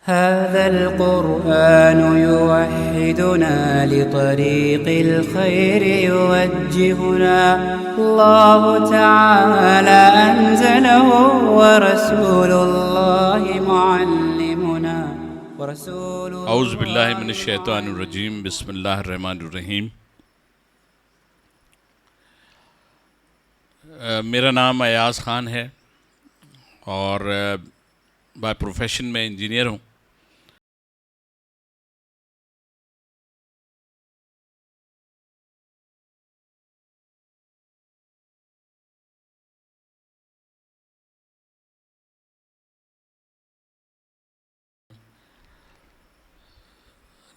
هذا القرآن يوحدنا لطريق الخير يوجهنا الله تعالى أنزله ورسول الله معلمنا اعوذ باللہ من الشیطان الرجیم بسم اللہ الرحمن الرحیم۔ میرا نام ایاز خان ہے اور بائی پروفیشن میں انجینئر ہوں۔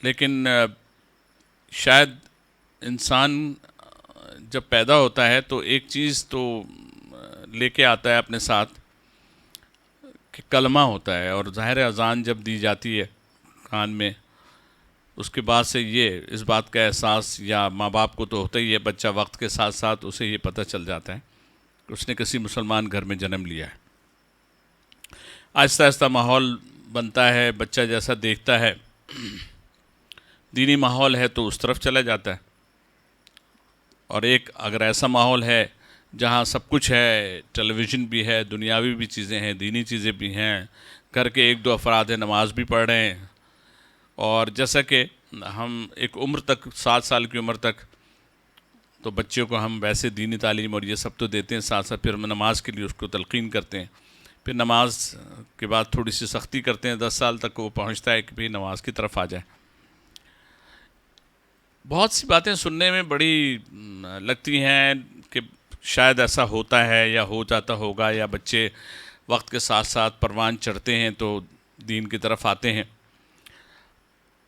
لیکن شاید انسان جب پیدا ہوتا ہے تو ایک چیز تو لے کے آتا ہے اپنے ساتھ کہ کلمہ ہوتا ہے، اور ظاہر اذان جب دی جاتی ہے کان میں، اس کے بعد سے یہ اس بات کا احساس یا ماں باپ کو تو ہوتا ہی ہے، بچہ وقت کے ساتھ ساتھ اسے یہ پتہ چل جاتا ہے کہ اس نے کسی مسلمان گھر میں جنم لیا ہے۔ آہستہ آہستہ ماحول بنتا ہے، بچہ جیسا دیکھتا ہے، دینی ماحول ہے تو اس طرف چلا جاتا ہے، اور ایک اگر ایسا ماحول ہے جہاں سب کچھ ہے، ٹیلی ویژن بھی ہے، دنیاوی بھی چیزیں ہیں، دینی چیزیں بھی ہیں، گھر کے ایک دو افراد ہیں نماز بھی پڑھ رہے ہیں، اور جیسا کہ ہم ایک عمر تک 7 سال کی عمر تک تو بچوں کو ہم ویسے دینی تعلیم اور یہ سب تو دیتے ہیں، ساتھ ساتھ پھر ہم نماز کے لیے اس کو تلقین کرتے ہیں، پھر نماز کے بعد تھوڑی سی سختی کرتے ہیں، 10 سال تک وہ پہنچتا ہے کہ بھئی نماز کی طرف آ جائے۔ بہت سی باتیں سننے میں بڑی لگتی ہیں کہ شاید ایسا ہوتا ہے یا ہو جاتا ہوگا، یا بچے وقت کے ساتھ ساتھ پروان چڑھتے ہیں تو دین کی طرف آتے ہیں۔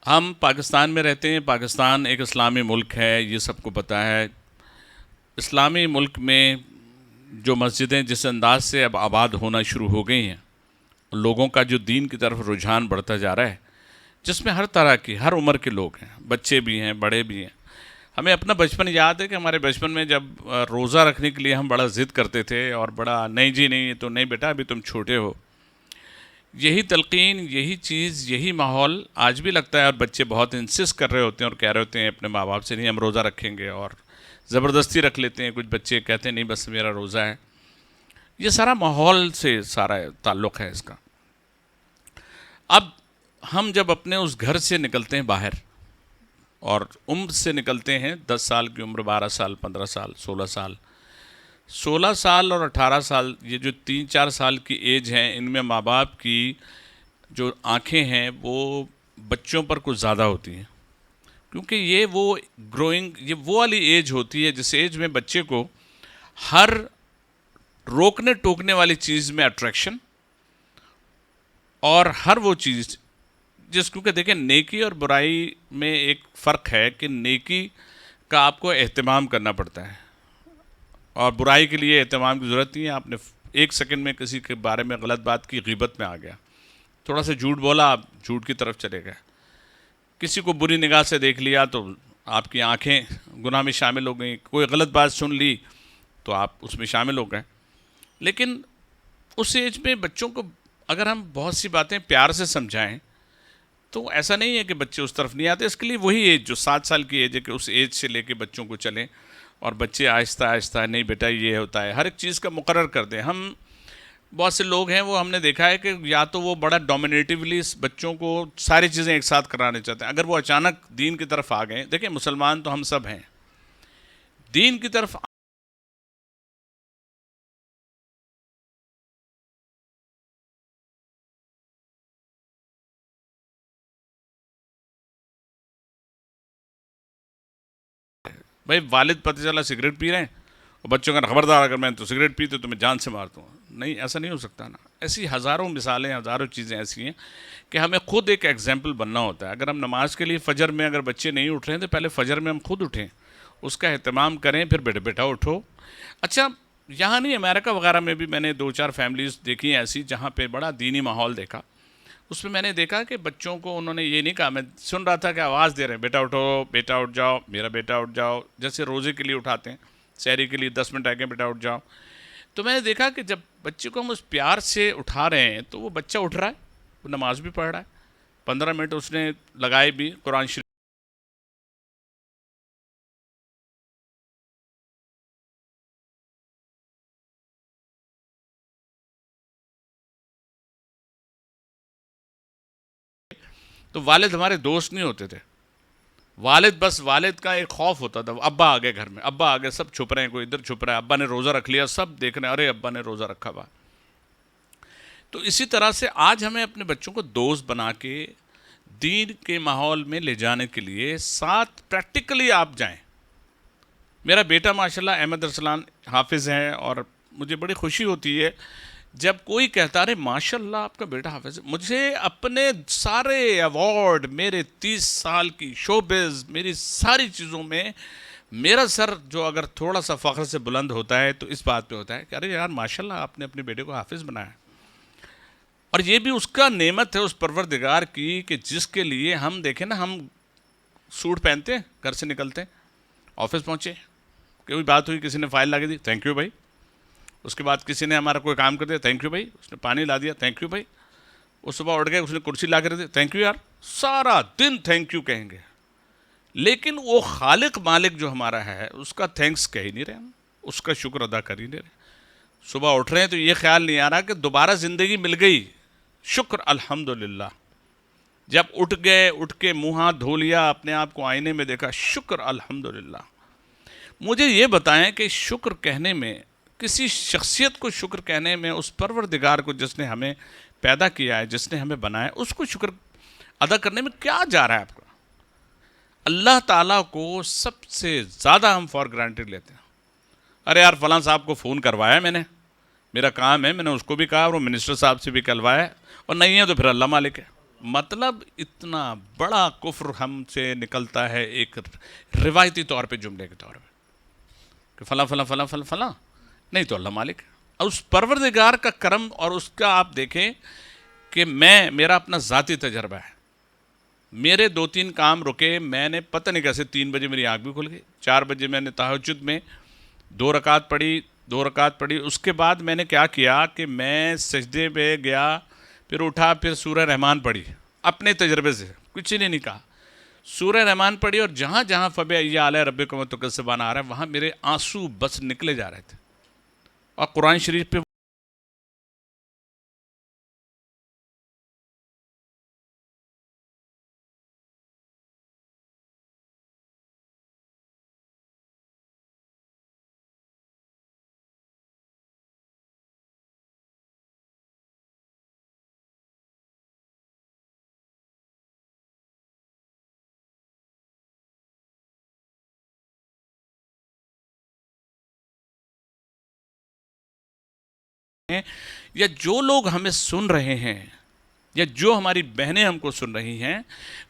ہم پاکستان میں رہتے ہیں، پاکستان ایک اسلامی ملک ہے، یہ سب کو پتہ ہے۔ اسلامی ملک میں جو مسجدیں جس انداز سے اب آباد ہونا شروع ہو گئی ہیں، لوگوں کا جو دین کی طرف رجحان بڑھتا جا رہا ہے، جس میں ہر طرح کی ہر عمر کے لوگ ہیں، بچے بھی ہیں، بڑے بھی ہیں۔ ہمیں اپنا بچپن یاد ہے کہ ہمارے بچپن میں جب روزہ رکھنے کے لیے ہم بڑا ضد کرتے تھے اور بڑا نہیں جی نہیں، تو نہیں بیٹا ابھی تم چھوٹے ہو۔ یہی تلقین، یہی چیز، یہی ماحول آج بھی لگتا ہے، اور بچے بہت انسسٹ کر رہے ہوتے ہیں اور کہہ رہے ہوتے ہیں اپنے ماں باپ سے نہیں ہم روزہ رکھیں گے، اور زبردستی رکھ لیتے ہیں۔ کچھ بچے کہتے ہیں نہیں بس میرا روزہ ہے۔ یہ سارا ماحول سے سارا تعلق ہے اس کا۔ اب ہم جب اپنے اس گھر سے نکلتے ہیں باہر، اور عمر سے نکلتے ہیں 10 سال کی عمر، 12 سال، 15 سال، 16 سال اور 18 سال، یہ جو 3-4 سال کی ایج ہیں، ان میں ماں باپ کی جو آنکھیں ہیں وہ بچوں پر کچھ زیادہ ہوتی ہیں، کیونکہ یہ وہ گروئنگ، یہ وہ والی ایج ہوتی ہے جس ایج میں بچے کو ہر روکنے ٹوکنے والی چیز میں اٹریکشن، اور ہر وہ چیز کیونکہ دیکھیں نیکی اور برائی میں ایک فرق ہے کہ نیکی کا آپ کو اہتمام کرنا پڑتا ہے، اور برائی کے لیے اہتمام کی ضرورت نہیں ہے۔ آپ نے 1 سیکنڈ میں کسی کے بارے میں غلط بات کی، غیبت میں آ گیا، تھوڑا سا جھوٹ بولا آپ جھوٹ کی طرف چلے گئے، کسی کو بری نگاہ سے دیکھ لیا تو آپ کی آنکھیں گناہ میں شامل ہو گئیں، کوئی غلط بات سن لی تو آپ اس میں شامل ہو گئے۔ لیکن اس ایج میں بچوں کو اگر ہم بہت سی باتیں پیار سے سمجھائیں تو ایسا نہیں ہے کہ بچے اس طرف نہیں آتے۔ اس کے لیے وہی ایج جو 7 سال کی ایج ہے کہ اس ایج سے لے کے بچوں کو چلیں، اور بچے آہستہ آہستہ نہیں بیٹا یہ ہوتا ہے، ہر ایک چیز کا مقرر کر دیں۔ ہم بہت سے لوگ ہیں وہ ہم نے دیکھا ہے کہ یا تو وہ بڑا ڈومینیٹیولی بچوں کو ساری چیزیں ایک ساتھ کرانے چاہتے ہیں، اگر وہ اچانک دین کی طرف آ گئے، دیکھیں مسلمان تو ہم سب ہیں، دین کی طرف بھائی والد پتہ چلا سگریٹ پی رہے ہیں، اور بچوں کا خبردار اگر میں تو سگریٹ پیتے تو میں جان سے مارتا ہوں، نہیں ایسا نہیں ہو سکتا نا۔ ایسی ہزاروں مثالیں، ہزاروں چیزیں ایسی ہیں کہ ہمیں خود ایک ایگزامپل بننا ہوتا ہے۔ اگر ہم نماز کے لیے فجر میں اگر بچے نہیں اٹھ رہے ہیں تو پہلے فجر میں ہم خود اٹھیں، اس کا اہتمام کریں، پھر بیٹا اٹھو۔ اچھا یہاں نہیں، امریکہ وغیرہ میں بھی میں نے 2-4 فیملیز دیکھی ہیں ایسی جہاں پہ بڑا دینی ماحول دیکھا۔ اس میں نے دیکھا کہ بچوں کو انہوں نے یہ نہیں کہا، میں سن رہا تھا کہ آواز دے رہے ہیں بیٹا اٹھو، بیٹا اٹھ جاؤ، میرا بیٹا اٹھ جاؤ، جیسے روزے کے لیے اٹھاتے ہیں، سحری کے لیے 10 منٹ آگے بیٹا اٹھ جاؤ۔ تو میں نے دیکھا کہ جب بچے کو ہم اس پیار سے اٹھا رہے ہیں تو وہ بچہ اٹھ رہا ہے، وہ نماز بھی پڑھ رہا ہے، 15 منٹ اس نے لگائے بھی قرآن شریف. تو والد ہمارے دوست نہیں ہوتے تھے. والد بس والد کا ایک خوف ہوتا تھا. ابا آ گئے گھر میں, ابا آ گئے, سب چھپ رہے ہیں, کوئی ادھر چھپ رہا ہے, ابا نے روزہ رکھ لیا, سب دیکھ رہے ہیں, ارے ابا نے روزہ رکھا ہوا. تو اسی طرح سے آج ہمیں اپنے بچوں کو دوست بنا کے دین کے ماحول میں لے جانے کے لیے ساتھ پریکٹیکلی آپ جائیں. میرا بیٹا ماشاءاللہ احمد ارسلان حافظ ہے, اور مجھے بڑی خوشی ہوتی ہے جب کوئی کہتا رہے ماشاءاللہ آپ کا بیٹا حافظ ہے. مجھے اپنے سارے ایوارڈ, میرے 30 سال کی شوبز, میری ساری چیزوں میں میرا سر جو اگر تھوڑا سا فخر سے بلند ہوتا ہے تو اس بات پہ ہوتا ہے کہ ارے یار ماشاءاللہ آپ نے اپنے بیٹے کو حافظ بنایا. اور یہ بھی اس کا نعمت ہے اس پروردگار کی کہ جس کے لیے ہم دیکھیں نا, ہم سوٹ پہنتے ہیں, گھر سے نکلتے ہیں, آفس پہنچے, کوئی بات ہوئی, کسی نے فائل لا کے دی, تھینک یو بھائی. اس کے بعد کسی نے ہمارا کوئی کام کر دیا, تھینک یو بھائی. اس نے پانی لا دیا, تھینک یو بھائی. وہ صبح اٹھ گئے, اس نے کرسی لا کر دی, تھینک یو یار. سارا دن تھینک یو کہیں گے, لیکن وہ خالق مالک جو ہمارا ہے اس کا تھینکس کہہ ہی نہیں رہے, ہم اس کا شکر ادا کر ہی نہیں رہے. صبح اٹھ رہے ہیں تو یہ خیال نہیں آ رہا کہ دوبارہ زندگی مل گئی, شکر الحمدللہ. جب اٹھ گئے, اٹھ کے منہ ہاتھ دھو لیا, اپنے آپ کو آئینے میں دیکھا, شکر الحمدللہ. مجھے یہ بتائیں کہ شکر کہنے میں, کسی شخصیت کو شکر کہنے میں, اس پروردگار کو جس نے ہمیں پیدا کیا ہے, جس نے ہمیں بنایا ہے, اس کو شکر ادا کرنے میں کیا جا رہا ہے آپ کا؟ اللہ تعالیٰ کو سب سے زیادہ ہم فار گرانٹیڈ لیتے ہیں. ارے یار فلاں صاحب کو فون کروایا میں نے, میرا کام ہے, میں نے اس کو بھی کہا, اور وہ منسٹر صاحب سے بھی کلوایا, اور نہیں ہے تو پھر اللہ مالک ہے. مطلب اتنا بڑا کفر ہم سے نکلتا ہے ایک روایتی طور پہ, جملے کے طور پہ, کہ فلاں فلاں فلاں فلاں فلاں, نہیں تو اللہ مالک ہے. اور اس پروردگار کا کرم, اور اس کا آپ دیکھیں کہ میرا اپنا ذاتی تجربہ ہے. میرے 2-3 کام رکے, میں نے پتہ نہیں کیسے 3 بجے میری آنکھ بھی کھل گئی, 4 بجے میں نے تہجد میں 2 رکعت پڑھی. اس کے بعد میں نے کیا کیا کہ میں سجدے پہ گیا, پھر اٹھا, پھر سورہ رحمان پڑھی, اپنے تجربے سے, کچھ نہیں کہا. سورہ رحمان پڑھی, اور جہاں جہاں فَبِأَيِّ آلَاءِ رَبِّكُمَا تُكَذِّبَانِ آ رہا ہے, وہاں میرے آنسو بس نکلے جا رہے تھے. اور قرآن شریف پہ یا جو لوگ ہمیں سن رہے ہیں, یا جو ہماری بہنیں ہم کو سن رہی ہیں,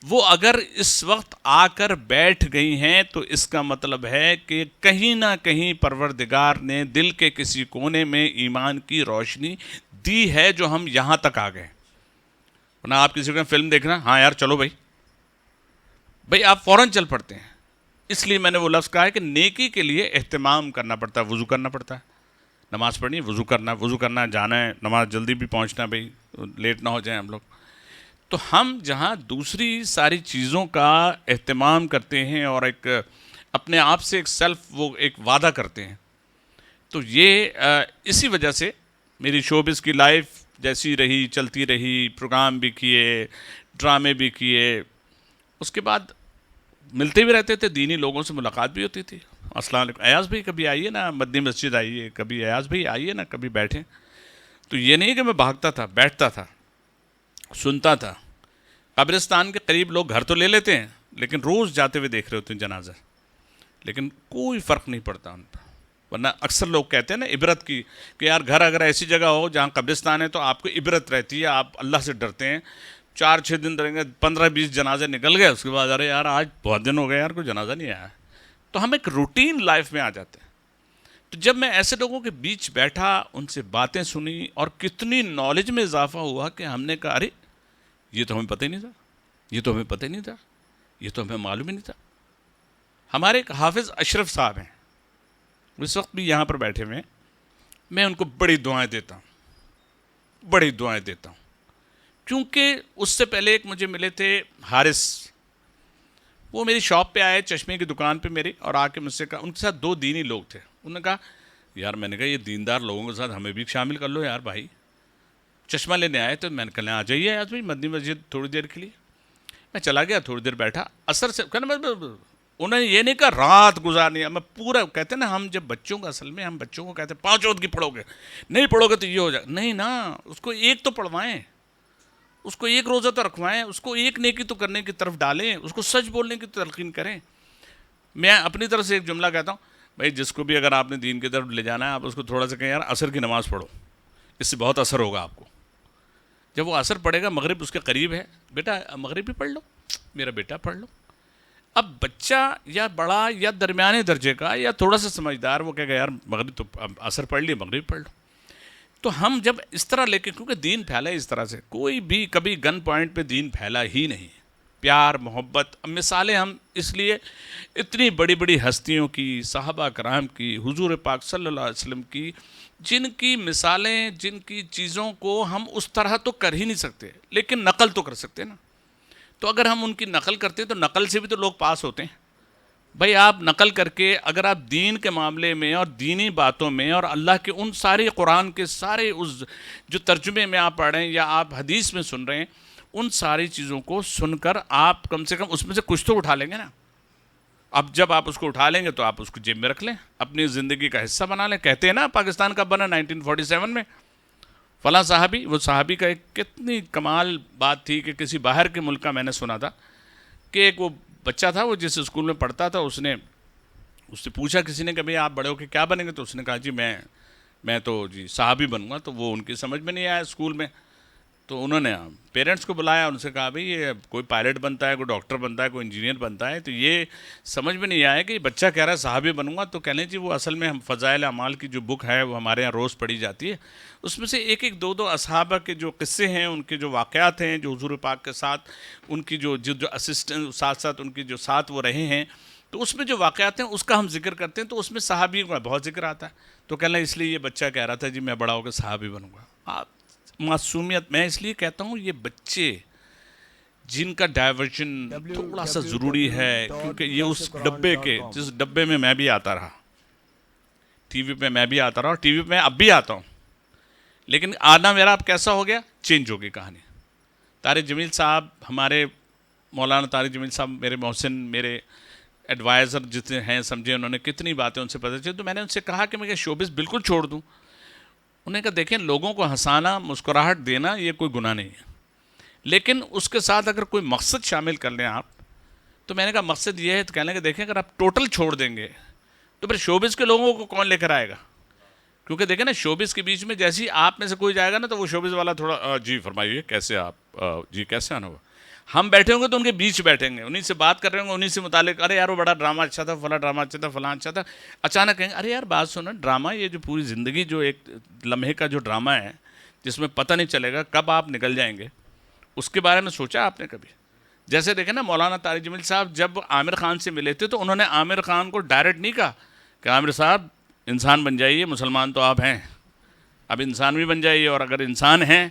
وہ اگر اس وقت آ کر بیٹھ گئی ہیں تو اس کا مطلب ہے کہ کہیں نہ کہیں پروردگار نے دل کے کسی کونے میں ایمان کی روشنی دی ہے جو ہم یہاں تک آ گئے. ورنہ آپ کسی کو فلم دیکھنا, ہاں یار چلو بھائی آپ فوراً چل پڑتے ہیں. اس لیے میں نے وہ لفظ کہا ہے کہ نیکی کے لیے اہتمام کرنا پڑتا ہے, وضو کرنا پڑتا ہے, نماز پڑھنی, وضو کرنا, جانا ہے نماز, جلدی بھی پہنچنا بھائی, لیٹ نہ ہو جائیں ہم لوگ. تو ہم جہاں دوسری ساری چیزوں کا اہتمام کرتے ہیں اور ایک اپنے آپ سے ایک وہ ایک وعدہ کرتے ہیں, تو یہ اسی وجہ سے میری شوبز کی لائف جیسی رہی, چلتی رہی, پروگرام بھی کیے, ڈرامے بھی کیے, اس کے بعد ملتے بھی رہتے تھے, دینی لوگوں سے ملاقات بھی ہوتی تھی. السلام علیکم ایاز بھائی, کبھی آئیے نا مدنی مسجد آئیے, کبھی ایاز بھائی آئیے نا, کبھی بیٹھیں. تو یہ نہیں کہ میں بھاگتا تھا, بیٹھتا تھا, سنتا تھا. قبرستان کے قریب لوگ گھر تو لے لیتے ہیں, لیکن روز جاتے ہوئے دیکھ رہے ہوتے ہیں جنازہ, لیکن کوئی فرق نہیں پڑتا ان پر. ورنہ اکثر لوگ کہتے ہیں نا عبرت کی, کہ یار گھر اگر ایسی جگہ ہو جہاں قبرستان ہے تو آپ کو عبرت رہتی ہے, آپ اللہ سے ڈرتے ہیں. 4-6 دن رہیں گے, 15-20 جنازے نکل گئے, اس کے بعد ارے یار آج بہت دن ہو گئے یار کوئی جنازہ نہیں آیا. تو ہم ایک روٹین لائف میں آ جاتے ہیں. تو جب میں ایسے لوگوں کے بیچ بیٹھا, ان سے باتیں سنی, اور کتنی نالج میں اضافہ ہوا کہ ہم نے کہا ارے یہ تو ہمیں پتہ ہی نہیں تھا, یہ تو ہمیں پتہ ہی نہیں تھا, یہ تو ہمیں معلوم ہی نہیں تھا. ہمارے ایک حافظ اشرف صاحب ہیں, اس وقت بھی یہاں پر بیٹھے ہوئے ہیں. میں ان کو بڑی دعائیں دیتا ہوں, کیونکہ اس سے پہلے ایک مجھے ملے تھے حارث، وہ میری شاپ پہ آئے چشمے کی دکان پہ میری، اور آ کے مجھ سے کہا، ان کے ساتھ 2 دینی لوگ تھے، انہوں نے کہا یار، میں نے کہا یہ دیندار لوگوں کے ساتھ ہمیں بھی شامل کر لو یار بھائی، چشمہ لینے آئے تو میں نے کہا آ جائیے آج بھائی مدنی مسجد تھوڑی دیر کے لیے. میں چلا گیا، تھوڑی دیر بیٹھا، اثر سے کہنا انہوں نے یہ نہیں کہا رات گزارنی ہے، میں پورا کہتے ہیں نا ہم جب بچوں کا، اصل میں ہم بچوں کو کہتے ہیں 5 وقت کی پڑھو گے، نہیں پڑھو گے تو یہ ہو جائے، نہیں نا، اس کو ایک تو پڑھوائیں، اس کو ایک روزہ تو رکھوائیں، اس کو ایک نیکی تو کرنے کی طرف ڈالیں، اس کو سچ بولنے کی تلقین کریں. میں اپنی طرف سے ایک جملہ کہتا ہوں، بھائی جس کو بھی اگر آپ نے دین کی طرف لے جانا ہے، آپ اس کو تھوڑا سا کہیں یار عصر کی نماز پڑھو، اس سے بہت اثر ہوگا آپ کو. جب وہ اثر پڑے گا، مغرب اس کے قریب ہے، بیٹا مغرب بھی پڑھ لو، میرا بیٹا پڑھ لو. اب بچہ یا بڑا یا درمیانے درجے کا یا تھوڑا سا سمجھدار، وہ کہے گا یار مغرب تو اثر پڑھ لیے، مغرب پڑھ لو. تو ہم جب اس طرح لے کے، کیونکہ دین پھیلا ہے اس طرح سے، کوئی بھی کبھی گن پوائنٹ پہ دین پھیلا ہی نہیں. پیار، محبت. اب مثالیں ہم اس لیے اتنی بڑی بڑی ہستیوں کی، صحابہ کرام کی، حضور پاک صلی اللہ علیہ وسلم کی، جن کی مثالیں، جن کی چیزوں کو ہم اس طرح تو کر ہی نہیں سکتے، لیکن نقل تو کر سکتے نا. تو اگر ہم ان کی نقل کرتے ہیں تو نقل سے بھی تو لوگ پاس ہوتے ہیں. بھائی آپ نقل کر کے اگر آپ دین کے معاملے میں اور دینی باتوں میں اور اللہ کے ان سارے قرآن کے سارے اس جو ترجمے میں آپ پڑھ رہے ہیں یا آپ حدیث میں سن رہے ہیں، ان ساری چیزوں کو سن کر آپ کم سے کم اس میں سے کچھ تو اٹھا لیں گے نا. اب جب آپ اس کو اٹھا لیں گے تو آپ اس کو جیب میں رکھ لیں، اپنی زندگی کا حصہ بنا لیں. کہتے ہیں نا پاکستان کب بنا؟ 1947 میں. فلاں صحابی، وہ صحابی کا ایک کتنی کمال بات تھی کہ کسی باہر کے ملک کا میں نے سنا تھا کہ ایک وہ بچہ تھا، وہ جس اسکول میں پڑھتا تھا، اس سے پوچھا کسی نے کہ بھئی آپ بڑے ہو کے کیا بنیں گے؟ تو اس نے کہا جی میں تو جی صحابی بنوں گا. تو وہ ان کی سمجھ میں نہیں آیا اسکول میں. تو انہوں نے پیرنٹس کو بلایا، ان سے کہا بھئی یہ کوئی پائلٹ بنتا ہے، کوئی ڈاکٹر بنتا ہے، کوئی انجینئر بنتا ہے، تو یہ سمجھ میں نہیں آیا کہ یہ بچہ کہہ رہا ہے صحابی بنوں گا. تو کہہ لیں جی وہ اصل میں ہم فضائل اعمال کی جو بک ہے وہ ہمارے یہاں روز پڑھی جاتی ہے، اس میں سے ایک ایک دو اصحابہ کے جو قصے ہیں، ان کے جو واقعات ہیں، جو حضور پاک کے ساتھ ان کی جو اسسٹنٹ ساتھ ساتھ ان کی جو ساتھ وہ رہے ہیں، تو اس میں جو واقعات ہیں اس کا ہم ذکر کرتے ہیں، تو اس میں صحابیوں کا بہت ذکر آتا ہے. تو کہنا اس لیے یہ بچہ کہہ رہا تھا جی میں بڑا ہو کے صحابی بنوں گا. معصومیت. میں اس لیے کہتا ہوں یہ بچے جن کا ڈائیورژن تھوڑا سا ضروری ہے، کیونکہ یہ اس ڈبے کے، جس ڈبے میں میں بھی آتا رہا، ٹی وی پہ میں بھی آتا رہا، اور ٹی وی پہ میں اب بھی آتا ہوں، لیکن آنا میرا اب کیسا ہو گیا، چینج ہو گئی کہانی. طارق جمیل صاحب، ہمارے مولانا طارق جمیل صاحب، میرے محسن، میرے ایڈوائزر جتنے ہیں سمجھے، انہوں نے کتنی باتیں ان سے پتہ چلی. تو میں نے ان سے کہا کہ میں شوبز بالکل چھوڑ دوں. انہوں نے کہا دیکھیں لوگوں کو ہنسانا، مسکراہٹ دینا یہ کوئی گناہ نہیں ہے، لیکن اس کے ساتھ اگر کوئی مقصد شامل کر لیں آپ. تو میں نے کہا مقصد یہ ہے، تو کہنے کہ دیکھیں اگر آپ ٹوٹل چھوڑ دیں گے تو پھر شوبز کے لوگوں کو کون لے کر آئے گا؟ کیونکہ دیکھیں نا شوبز کے بیچ میں جیسی آپ میں سے کوئی جائے گا نا، تو وہ شوبز والا تھوڑا جی فرمائیے کیسے آپ، جی کیسے آنا ہوا. ہم بیٹھے ہوں گے تو ان کے بیچ بیٹھیں گے، انہیں سے بات کر رہے ہوں گے، انہیں سے متعلق، ارے یار وہ بڑا ڈرامہ اچھا تھا، فلاں ڈرامہ اچھا تھا، فلاں اچھا تھا. اچانک کہیں گے ارے یار بات سنو، ڈرامہ یہ جو پوری زندگی جو ایک لمحے کا جو ڈرامہ ہے جس میں پتہ نہیں چلے گا کب آپ نکل جائیں گے، اس کے بارے میں سوچا آپ نے کبھی؟ جیسے دیکھیں نا مولانا طارق جمیل صاحب جب عامر خان سے ملے تھے تو انہوں نے عامر خان کو ڈائریکٹ نہیں کہا کہ عامر صاحب انسان بن جائیے، مسلمان تو آپ ہیں، اب انسان بھی بن جائیے، اور اگر انسان ہیں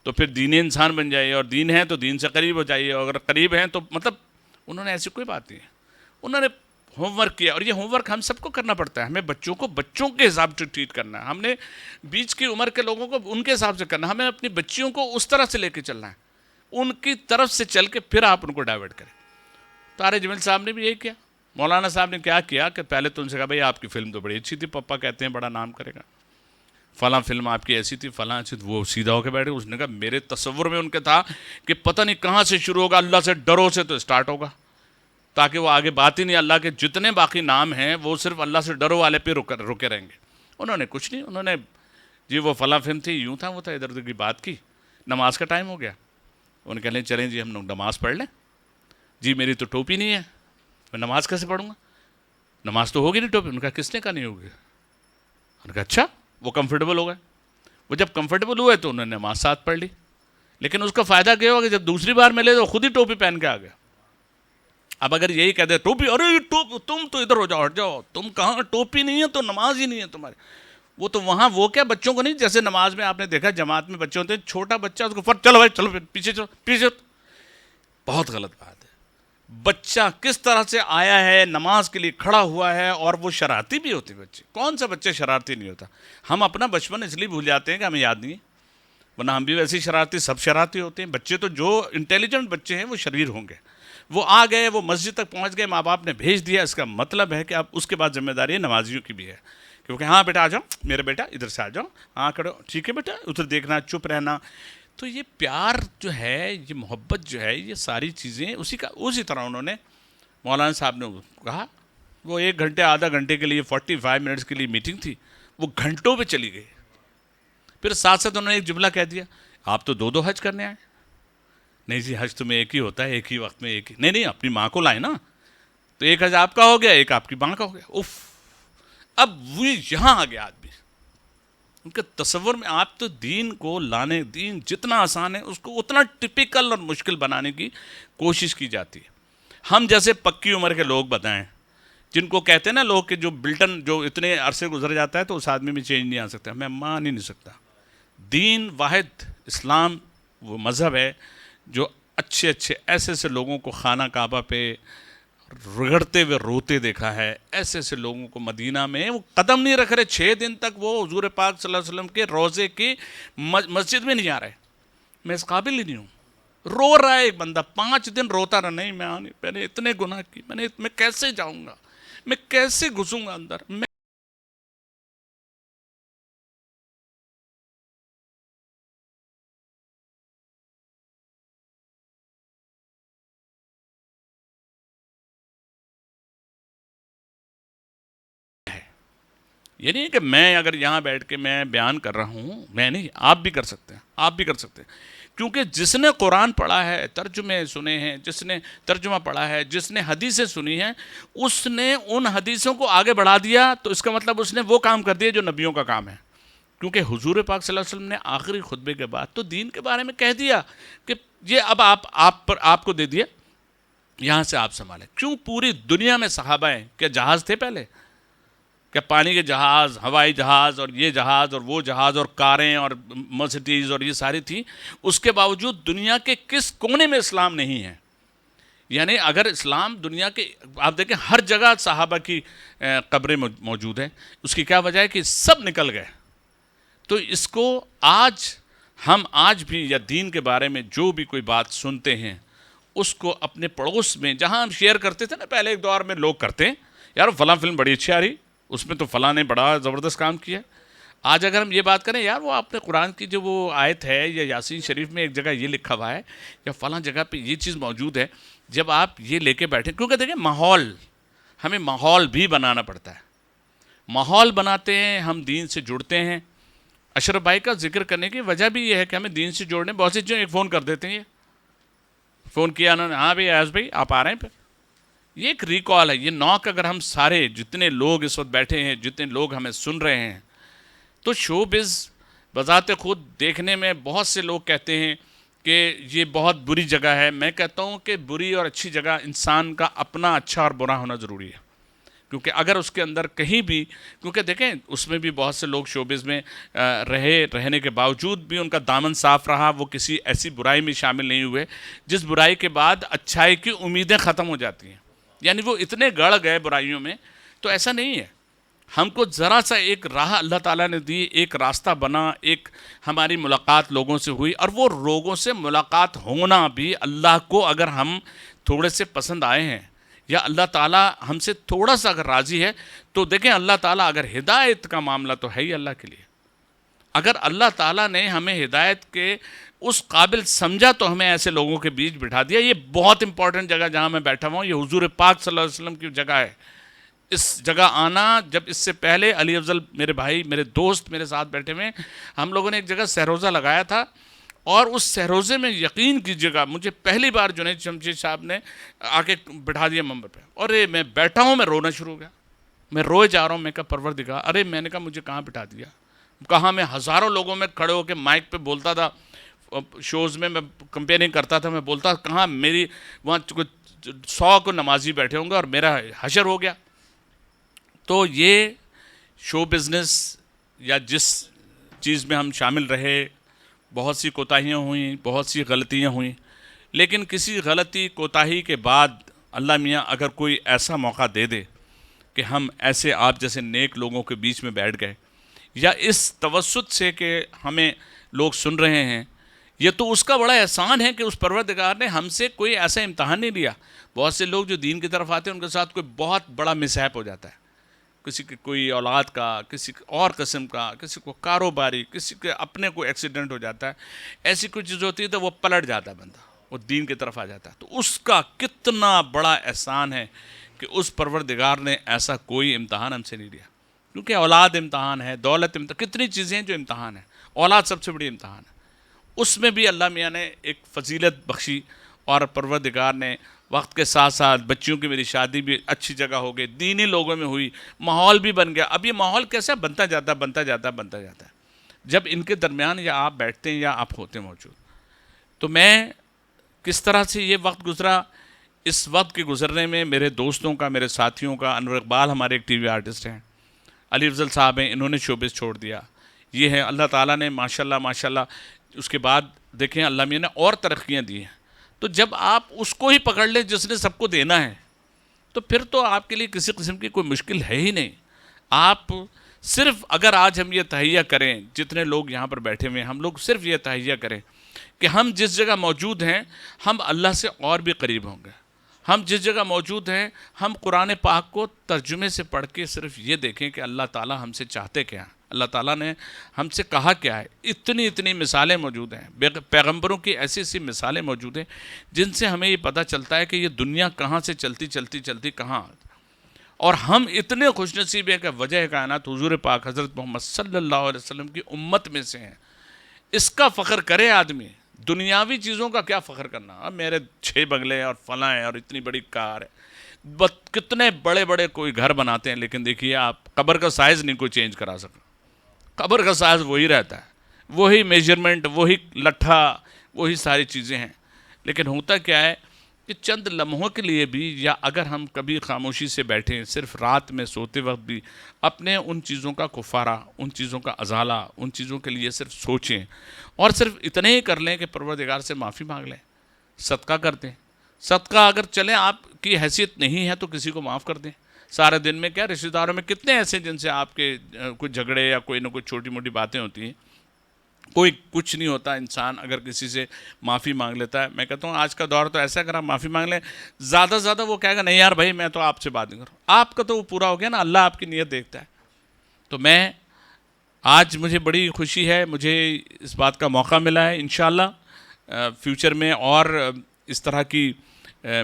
تو پھر دین انسان بن جائیے، اور دین ہے تو دین سے قریب ہو جائیے، اور اگر قریب ہیں تو مطلب انہوں نے ایسی کوئی بات نہیں ہے. انہوں نے ہوم ورک کیا، اور یہ ہوم ورک ہم سب کو کرنا پڑتا ہے. ہمیں بچوں کو بچوں کے حساب سے ٹریٹ کرنا ہے، ہم نے بیچ کی عمر کے لوگوں کو ان کے حساب سے کرنا ہے، ہمیں اپنی بچیوں کو اس طرح سے لے کے چلنا ہے، ان کی طرف سے چل کے پھر آپ ان کو ڈائیورٹ کریں. طارق جمیل صاحب نے بھی یہی کیا. مولانا صاحب نے کیا کیا کہ پہلے تو ان سے کہا بھائی آپ کی فلم تو بڑی اچھی تھی، پپا کہتے ہیں بڑا نام کرے گا، فلاں فلم آپ کی ایسی تھی، فلاں ایسی تھی. وہ سیدھا ہو کے بیٹھے. اس نے کہا میرے تصور میں ان کے تھا کہ پتہ نہیں کہاں سے شروع ہوگا، اللہ سے ڈرو سے تو اسٹارٹ ہوگا، تاکہ وہ آگے بات ہی نہیں، اللہ کے جتنے باقی نام ہیں وہ صرف اللہ سے ڈرو والے پہ رکے رہیں گے. انہوں نے کچھ نہیں، انہوں نے جی وہ فلاں فلم تھی، یوں تھا وہ تھا، ادھر ادھر کی بات کی. نماز کا ٹائم ہو گیا، انہوں نے کہہ لیں چلیں جی ہم لوگ نماز پڑھ لیں. جی میری تو ٹوپی نہیں ہے، میں نماز کیسے پڑھوں گا؟ نماز تو ہوگی نہیں ٹوپی. انہوں نے کہا کس نے کہا نہیں ہوگی؟ انہوں نے کہا اچھا. وہ کمفرٹیبل ہو گئے. وہ جب کمفرٹیبل ہوئے تو انہوں نے نماز ساتھ پڑھ لی. لیکن اس کا فائدہ کیا ہوگا کہ جب دوسری بار ملے تو خود ہی ٹوپی پہن کے آ گیا. اب اگر یہی کہہ دے ٹوپی، ارے تم تو ادھر ہو جاؤ، ہٹ جاؤ، تم کہاں، ٹوپی نہیں ہے تو نماز ہی نہیں ہے تمہاری. وہ تو وہاں وہ کیا بچوں کو نہیں، جیسے نماز میں آپ نے دیکھا جماعت میں بچے ہوتے ہیں، چھوٹا بچہ اس کو فرق چلو بھائی چلو پیچھے چلو پیچھے، بہت غلط بات ہے. بچہ کس طرح سے آیا ہے نماز کے لیے کھڑا ہوا ہے، اور وہ شرارتی بھی ہوتے بچے. کون سا بچہ شرارتی نہیں ہوتا؟ ہم اپنا بچپن اس لیے بھول جاتے ہیں کہ ہمیں یاد نہیں ہے، ورنہ ہم بھی ویسے ہی شرارتی، سب شرارتی ہوتے ہیں. بچے تو جو انٹیلیجنٹ بچے ہیں وہ شریر ہوں گے. وہ آ گئے، وہ مسجد تک پہنچ گئے، ماں باپ نے بھیج دیا، اس کا مطلب ہے کہ اب اس کے بعد ذمہ داری نمازیوں کی بھی ہے، کیونکہ ہاں بیٹا آ جاؤ، میرے بیٹا ادھر سے آ جاؤ، ہاں کرو ٹھیک ہے بیٹا، ادھر دیکھنا، چپ رہنا. تو یہ پیار جو ہے، یہ محبت جو ہے، یہ ساری چیزیں اسی طرح انہوں نے مولانا صاحب نے کہا. وہ 1 گھنٹے آدھا گھنٹے کے لیے 45 منٹس کے لیے میٹنگ تھی، وہ گھنٹوں پہ چلی گئی. پھر ساتھ ساتھ انہوں نے ایک جملہ کہہ دیا، آپ تو 2 حج کرنے آئے. نہیں جی حج تمہیں ایک ہی ہوتا ہے، ایک ہی وقت میں ایک ہی. نہیں اپنی ماں کو لائے نا، تو ایک حج آپ کا ہو گیا، ایک آپ کی ماں کا ہو گیا. اف، اب وہ یہاں آ گیا آدمی ان کے تصور میں. آپ تو دین کو لانے، دین جتنا آسان ہے اس کو اتنا ٹپیکل اور مشکل بنانے کی کوشش کی جاتی ہے. ہم جیسے پکی عمر کے لوگ بتائیں، جن کو کہتے ہیں نا لوگ کہ جو بلٹن جو اتنے عرصے گزر جاتا ہے تو اس آدمی میں چینج نہیں آ سکتا. میں مان ہی نہیں سکتا. دین واحد اسلام وہ مذہب ہے جو اچھے ایسے لوگوں کو خانہ کعبہ پہ رگڑتے ہوئے روتے دیکھا ہے. ایسے لوگوں کو مدینہ میں وہ قدم نہیں رکھ رہے 6 دن تک، وہ حضور پاک صلی اللہ علیہ وسلم کے روضے کی مسجد میں نہیں جا رہے. میں اس قابل ہی نہیں ہوں. رو رہا ہے ایک بندہ 5 دن روتا رہا، نہیں میں نے اتنے گناہ کی، میں کیسے جاؤں گا، میں کیسے گھسوں گا اندر. یہ نہیں کہ میں اگر یہاں بیٹھ کے میں بیان کر رہا ہوں، میں نہیں، آپ بھی کر سکتے ہیں، آپ بھی کر سکتے ہیں. کیونکہ جس نے قرآن پڑھا ہے، ترجمے سنے ہیں، جس نے ترجمہ پڑھا ہے، جس نے حدیثیں سنی ہیں، اس نے ان حدیثوں کو آگے بڑھا دیا. تو اس کا مطلب اس نے وہ کام کر دیا جو نبیوں کا کام ہے. کیونکہ حضور پاک صلی اللہ علیہ وسلم نے آخری خطبے کے بعد تو دین کے بارے میں کہہ دیا کہ یہ اب آپ کو دے دیا، یہاں سے آپ سنبھالیں. کیوں پوری دنیا میں صحابہ ہیں؟ کیا جہاز تھے پہلے؟ کہ پانی کے جہاز، ہوائی جہاز، اور یہ جہاز اور وہ جہاز اور کاریں اور مرسڈیز اور یہ ساری تھی؟ اس کے باوجود دنیا کے کس کونے میں اسلام نہیں ہے؟ یعنی اگر اسلام دنیا کے، آپ دیکھیں ہر جگہ صحابہ کی قبریں موجود ہیں. اس کی کیا وجہ ہے؟ کہ سب نکل گئے. تو اس کو ہم آج بھی یا دین کے بارے میں جو بھی کوئی بات سنتے ہیں، اس کو اپنے پڑوس میں، جہاں ہم شیئر کرتے تھے نا پہلے ایک دور میں لوگ کرتے ہیں، یار فلاں فلم بڑی اچھی آ رہی، اس میں تو فلاں نے بڑا زبردست کام کیا. آج اگر ہم یہ بات کریں، یار وہ آپ نے قرآن کی جو وہ آیت ہے یا یاسین شریف میں ایک جگہ یہ لکھا ہوا ہے یا فلاں جگہ پہ یہ چیز موجود ہے، جب آپ یہ لے کے بیٹھیں، کیونکہ دیکھیں ہمیں ماحول بھی بنانا پڑتا ہے. ماحول بناتے ہیں ہم، دین سے جڑتے ہیں. اشرف بھائی کا ذکر کرنے کی وجہ بھی یہ ہے کہ ہمیں دین سے جوڑنے، بہت سی چیزیں ایک فون کر دیتے ہیں. یہ فون کیا انہوں نے، ہاں بھائی ایاز بھائی آپ آ رہے ہیں پھر. یہ ایک ریکال ہے. یہ نوک اگر ہم سارے جتنے لوگ اس وقت بیٹھے ہیں، جتنے لوگ ہمیں سن رہے ہیں، تو شوبز بذات خود دیکھنے میں بہت سے لوگ کہتے ہیں کہ یہ بہت بری جگہ ہے. میں کہتا ہوں کہ بری اور اچھی جگہ انسان کا اپنا اچھا اور برا ہونا ضروری ہے. کیونکہ اگر اس کے اندر کہیں بھی، کیونکہ دیکھیں اس میں بھی بہت سے لوگ شوبز میں رہنے کے باوجود بھی ان کا دامن صاف رہا، وہ کسی ایسی برائی میں شامل نہیں ہوئے جس برائی کے بعد اچھائی کی امیدیں ختم ہو جاتی ہیں. یعنی وہ اتنے گڑ گئے برائیوں میں. تو ایسا نہیں ہے. ہم کو ذرا سا ایک راہ اللہ تعالیٰ نے دی، ایک راستہ بنا، ایک ہماری ملاقات لوگوں سے ہوئی، اور وہ لوگوں سے ملاقات ہونا بھی اللہ کو اگر ہم تھوڑے سے پسند آئے ہیں یا اللہ تعالیٰ ہم سے تھوڑا سا اگر راضی ہے، تو دیکھیں اللہ تعالیٰ اگر ہدایت کا معاملہ تو ہے ہی اللہ کے لیے. اگر اللہ تعالیٰ نے ہمیں ہدایت کے اس قابل سمجھا تو ہمیں ایسے لوگوں کے بیچ بٹھا دیا. یہ بہت امپورٹنٹ جگہ جہاں میں بیٹھا ہوں، یہ حضور پاک صلی اللہ علیہ وسلم کی جگہ ہے. اس جگہ آنا، جب اس سے پہلے علی افضل میرے بھائی، میرے دوست میرے ساتھ بیٹھے ہوئے، ہم لوگوں نے ایک جگہ سہروزہ لگایا تھا، اور اس سہروزے میں یقین کیجیے گا مجھے پہلی بار جنید شمشید صاحب نے آ کے بٹھا دیا ممبر پہ، اور میں بیٹھا ہوں، میں رونا شروع ہو گیا. میں روئے جا رہا ہوں. میں کہا پروردگار، ارے میں نے کہا مجھے کہاں بٹھا دیا. کہاں میں ہزاروں لوگوں میں کھڑے ہو کے مائک پہ بولتا تھا، شوز میں کمپیئرنگ کرتا تھا، میں بولتا کہاں میری وہاں 100 کو نمازی بیٹھے ہوں گے اور میرا حشر ہو گیا. تو یہ شو بزنس یا جس چیز میں ہم شامل رہے بہت سی کوتاہیاں ہوئیں، بہت سی غلطیاں ہوئیں، لیکن کسی غلطی کوتاہی کے بعد اللہ میاں اگر کوئی ایسا موقع دے دے کہ ہم ایسے آپ جیسے نیک لوگوں کے بیچ میں بیٹھ گئے، یا اس توسط سے کہ ہمیں لوگ سن رہے ہیں، یہ تو اس کا بڑا احسان ہے کہ اس پروردگار نے ہم سے کوئی ایسا امتحان نہیں لیا۔ بہت سے لوگ جو دین کی طرف آتے ہیں ان کے ساتھ کوئی بہت بڑا مسہپ ہو جاتا ہے، کسی کی کوئی اولاد کا، کسی اور قسم کا، کسی کو کاروباری، کسی کے اپنے کوئی ایکسیڈنٹ ہو جاتا ہے، ایسی کوئی چیز ہوتی ہے تو وہ پلٹ جاتا ہے بندہ، وہ دین کی طرف آ جاتا ہے۔ تو اس کا کتنا بڑا احسان ہے کہ اس پروردگار نے ایسا کوئی امتحان ہم سے نہیں لیا، کیونکہ اولاد امتحان ہے، دولت امتحان، کتنی چیزیں ہیں جو امتحان ہیں، اولاد سب سے بڑی امتحان ہے۔ اس میں بھی اللہ میاں نے ایک فضیلت بخشی، اور پروردگار نے وقت کے ساتھ ساتھ بچیوں کی میری شادی بھی اچھی جگہ ہو گئی، دینی لوگوں میں ہوئی، ماحول بھی بن گیا۔ اب یہ ماحول کیسا بنتا جاتا ہے جب ان کے درمیان یا آپ بیٹھتے ہیں یا آپ ہوتے ہیں موجود۔ تو میں کس طرح سے یہ وقت گزرا، اس وقت کے گزرنے میں میرے دوستوں کا، میرے ساتھیوں کا، انور اقبال ہمارے ایک ٹی وی آرٹسٹ ہیں، علی افضل صاحب ہیں، انہوں نے شوبز چھوڑ دیا، یہ ہے اللہ تعالیٰ نے ماشاءاللہ اس کے بعد دیکھیں اللہ میاں نے اور ترقیاں دی ہیں۔ تو جب آپ اس کو ہی پکڑ لیں جس نے سب کو دینا ہے، تو پھر تو آپ کے لیے کسی قسم کی کوئی مشکل ہے ہی نہیں۔ آپ صرف اگر آج ہم یہ تہیہ کریں، جتنے لوگ یہاں پر بیٹھے ہوئے ہیں، ہم لوگ صرف یہ تہیہ کریں کہ ہم جس جگہ موجود ہیں ہم اللہ سے اور بھی قریب ہوں گے۔ ہم جس جگہ موجود ہیں ہم قرآن پاک کو ترجمے سے پڑھ کے صرف یہ دیکھیں کہ اللہ تعالیٰ ہم سے چاہتے کیا ہیں، اللہ تعالیٰ نے ہم سے کہا کیا ہے۔ اتنی مثالیں موجود ہیں، پیغمبروں کی ایسی مثالیں موجود ہیں جن سے ہمیں یہ پتہ چلتا ہے کہ یہ دنیا کہاں سے چلتی کہاں، اور ہم اتنے خوش نصیب ہیں کہ وجہ کائنات حضور پاک حضرت محمد صلی اللہ علیہ وسلم کی امت میں سے ہیں۔ اس کا فخر کرے آدمی، دنیاوی چیزوں کا کیا فخر کرنا، اب میرے 6 بنگلے اور فلاں ہیں اور اتنی بڑی کار ہے، کتنے بڑے بڑے کوئی گھر بناتے ہیں، لیکن دیکھیے آپ قبر کا سائز نہیں کوئی چینج کرا سکا، قبر کا سائز وہی رہتا ہے، وہی میجرمنٹ، وہی لٹھا، وہی ساری چیزیں ہیں۔ لیکن ہوتا کیا ہے کہ چند لمحوں کے لیے بھی، یا اگر ہم کبھی خاموشی سے بیٹھیں، صرف رات میں سوتے وقت بھی اپنے ان چیزوں کا کفارہ، ان چیزوں کا ازالہ، ان چیزوں کے لیے صرف سوچیں، اور صرف اتنے ہی کر لیں کہ پروردگار سے معافی مانگ لیں، صدقہ کر دیں۔ صدقہ اگر چلیں آپ کی حیثیت نہیں ہے تو کسی کو معاف کر دیں۔ سارے دن میں کیا رشتہ داروں میں کتنے ایسے جن سے آپ کے کوئی جھگڑے یا کوئی نہ کوئی چھوٹی موٹی باتیں ہوتی ہیں، کوئی کچھ نہیں ہوتا، انسان اگر کسی سے معافی مانگ لیتا ہے۔ میں کہتا ہوں آج کا دور تو ایسا ہے، اگر آپ معافی مانگ لیں زیادہ سے زیادہ وہ کہے گا نہیں یار بھائی میں تو آپ سے بات نہیں کروں، آپ کا تو وہ پورا ہو گیا نا، اللہ آپ کی نیت دیکھتا ہے۔ تو میں آج مجھے بڑی خوشی ہے، مجھے اس بات کا موقع ملا ہے، انشاءاللہ فیوچر میں اور اس طرح کی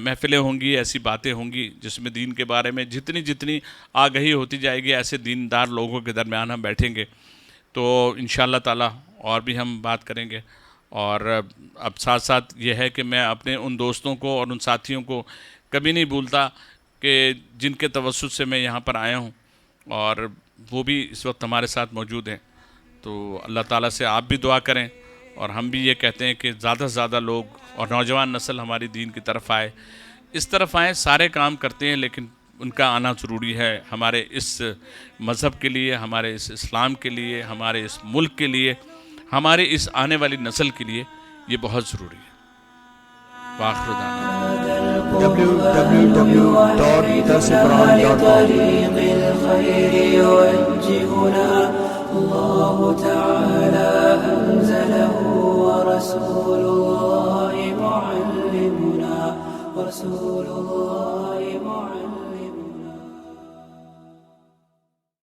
محفلیں ہوں گی، ایسی باتیں ہوں گی جس میں دین کے بارے میں جتنی آگہی ہوتی جائے گی، ایسے دیندار لوگوں کے درمیان ہم بیٹھیں گے تو انشاءاللہ تعالی اور بھی ہم بات کریں گے۔ اور اب ساتھ ساتھ یہ ہے کہ میں اپنے ان دوستوں کو اور ان ساتھیوں کو کبھی نہیں بھولتا کہ جن کے توسط سے میں یہاں پر آیا ہوں، اور وہ بھی اس وقت ہمارے ساتھ موجود ہیں۔ تو اللہ تعالیٰ سے آپ بھی دعا کریں، اور ہم بھی یہ کہتے ہیں کہ زیادہ سے زیادہ لوگ اور نوجوان نسل ہماری دین کی طرف آئے، اس طرف آئیں۔ سارے کام کرتے ہیں لیکن ان کا آنا ضروری ہے، ہمارے اس مذہب کے لیے، ہمارے اس اسلام کے لیے، ہمارے اس ملک کے لیے، ہمارے اس آنے والی نسل کے لیے یہ بہت ضروری ہے۔ وآخر دعوانا الله تعالى أنزله ورسول الله معلمنا، رسول الله معلمنا.